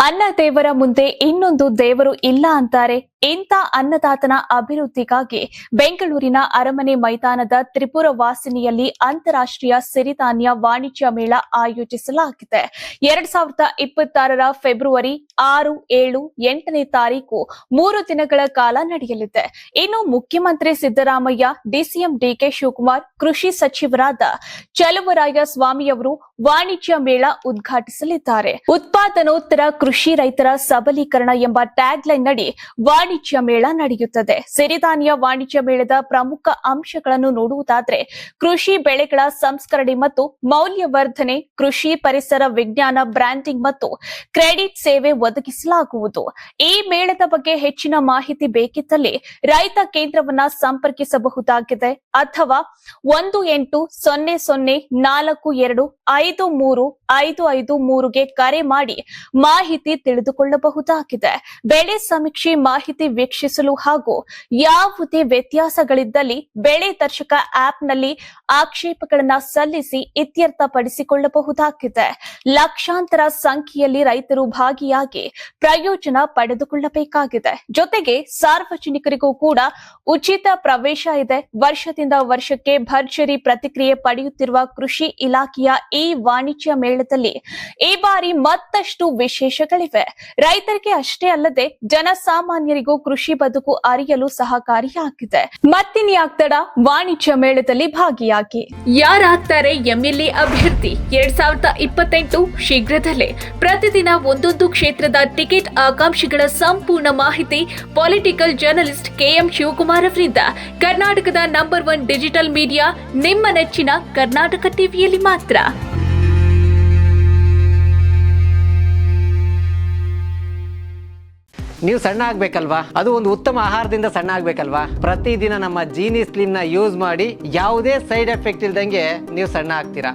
ಅನ್ನ ದೇವರ ಮುಂದೆ ಇನ್ನೊಂದು ದೇವರು ಇಲ್ಲ ಅಂತಾರೆ. ಇಂಥ ಅನ್ನದಾತನ ಅಭಿವೃದ್ಧಿಗಾಗಿ ಬೆಂಗಳೂರಿನ ಅರಮನೆ ಮೈದಾನದ ತ್ರಿಪುರ ವಾಸಿನಿಯಲ್ಲಿ ಅಂತಾರಾಷ್ಟ್ರೀಯ ಸಿರಿಧಾನ್ಯ ವಾಣಿಜ್ಯ ಮೇಳ ಆಯೋಜಿಸಲಾಗಿದೆ. 2026 ಫೆಬ್ರವರಿ 6, 7, 8ನೇ ತಾರೀಕು 3 ದಿನಗಳ ಕಾಲ ನಡೆಯಲಿದೆ. ಇನ್ನು ಮುಖ್ಯಮಂತ್ರಿ ಸಿದ್ದರಾಮಯ್ಯ, ಡಿಸಿಎಂ ಡಿಕೆ ಶಿವಕುಮಾರ್, ಕೃಷಿ ಸಚಿವರಾದ ಚಲುವರಾಯ ಸ್ವಾಮಿಯವರು ವಾಣಿಜ್ಯ ಮೇಳ ಉದ್ಘಾಟಿಸಲಿದ್ದಾರೆ. ಉತ್ಪಾದನೋತ್ತರ ಕೃಷಿ ರೈತರ ಸಬಲೀಕರಣ ಎಂಬ ಟ್ಯಾಗ್ ಲೈನ್ ನಡಿ ವಾಣಿಜ್ಯ ಮೇಳ ನಡೆಯುತ್ತದೆ. ಸಿರಿಧಾನ್ಯ ವಾಣಿಜ್ಯ ಮೇಳದ ಪ್ರಮುಖ ಅಂಶಗಳನ್ನು ನೋಡುವುದಾದ್ರೆ ಕೃಷಿ ಬೆಳೆಗಳ ಸಂಸ್ಕರಣೆ ಮತ್ತು ಮೌಲ್ಯವರ್ಧನೆ, ಕೃಷಿ ಪರಿಸರ ವಿಜ್ಞಾನ, ಬ್ರ್ಯಾಂಡಿಂಗ್ ಮತ್ತು ಕ್ರೆಡಿಟ್ ಸೇವೆ ಒದಗಿಸಲಾಗುವುದು. ಈ ಮೇಳದ ಬಗ್ಗೆ ಹೆಚ್ಚಿನ ಮಾಹಿತಿ ಬೇಕಿದ್ದಲ್ಲಿ ರೈತ ಕೇಂದ್ರವನ್ನ ಸಂಪರ್ಕಿಸಬಹುದಾಗಿದೆ ಅಥವಾ 180042535553ಗೆ ಕರೆ ಮಾಡಿ ಮಾಹಿತಿ ತಿಳಿದುಕೊಳ್ಳಬಹುದಾಗಿದೆ. ಬೆಳೆ ಸಮೀಕ್ಷೆ ಮಾಹಿತಿ ವೀಕ್ಷಿಸಲು ಹಾಗೂ ಯಾವುದೇ ವ್ಯತ್ಯಾಸಗಳಿದ್ದಲ್ಲಿ ಬೆಳೆ ದರ್ಶಕ ಆಪ್ನಲ್ಲಿ ಆಕ್ಷೇಪಗಳನ್ನು ಸಲ್ಲಿಸಿ ಇತ್ಯರ್ಥಪಡಿಸಿಕೊಳ್ಳಬಹುದಾಗಿದೆ. ಲಕ್ಷಾಂತರ ಸಂಖ್ಯೆಯಲ್ಲಿ ರೈತರು ಭಾಗಿಯಾಗಿ ಪ್ರಯೋಜನ ಪಡೆದುಕೊಳ್ಳಬೇಕಾಗಿದೆ. ಜೊತೆಗೆ ಸಾರ್ವಜನಿಕರಿಗೂ ಕೂಡ ಉಚಿತ ಪ್ರವೇಶ ಇದೆ. ವರ್ಷದಿಂದ ವರ್ಷಕ್ಕೆ ಭರ್ಜರಿ ಪ್ರತಿಕ್ರಿಯೆ ಪಡೆಯುತ್ತಿರುವ ಕೃಷಿ ಇಲಾಖೆಯ ಈ ವಾಣಿಜ್ಯ ಮೇಳದಲ್ಲಿ ಈ ಬಾರಿ ಮತ್ತಷ್ಟು ವಿಶೇಷಗಳಿವೆ. ರೈತರಿಗೆ ಅಷ್ಟೇ ಅಲ್ಲದೆ ಜನಸಾಮಾನ್ಯರಿಗೂ ಕೃಷಿ ಬದುಕು ಅರಿಯಲು ಸಹಕಾರಿಯಾಗಿದೆ. ಮತ್ತಿನ್ಯಾಕ್ತಡ ವಾಣಿಜ್ಯ ಮೇಳದಲ್ಲಿ ಭಾಗಿಯಾಗಿ. ಯಾರಾಗ್ತಾರೆ ಎಂಎಲ್ಎ ಅಭ್ಯರ್ಥಿ 2028 ಶೀಘ್ರದಲ್ಲೇ. ಪ್ರತಿದಿನ ಒಂದೊಂದು ಕ್ಷೇತ್ರದ ಟಿಕೆಟ್ ಆಕಾಂಕ್ಷಿಗಳ ಸಂಪೂರ್ಣ ಮಾಹಿತಿ ಪೊಲಿಟಿಕಲ್ ಜರ್ನಲಿಸ್ಟ್ ಕೆಎಂ ಶಿವಕುಮಾರ್ ಅವರಿಂದ. ಕರ್ನಾಟಕದ ನಂಬರ್ 1 ಡಿಜಿಟಲ್ ಮೀಡಿಯಾ ನಿಮ್ಮ ನೆಚ್ಚಿನ ಕರ್ನಾಟಕ ಟಿವಿಯಲ್ಲಿ ಮಾತ್ರ. ನೀವು ಸಣ್ಣ ಆಗ್ಬೇಕಲ್ವಾ? ಅದು ಒಂದು ಉತ್ತಮ ಆಹಾರದಿಂದ ಸಣ್ಣ ಆಗ್ಬೇಕಲ್ವಾ? ಪ್ರತಿದಿನ ನಮ್ಮ ಜೀನಿ ಸ್ಲಿಮ್ ನ ಯೂಸ್ ಮಾಡಿ ಯಾವುದೇ ಸೈಡ್ ಎಫೆಕ್ಟ್ ಇಲ್ದಂಗೆ ನೀವು ಸಣ್ಣ ಆಗ್ತೀರಾ.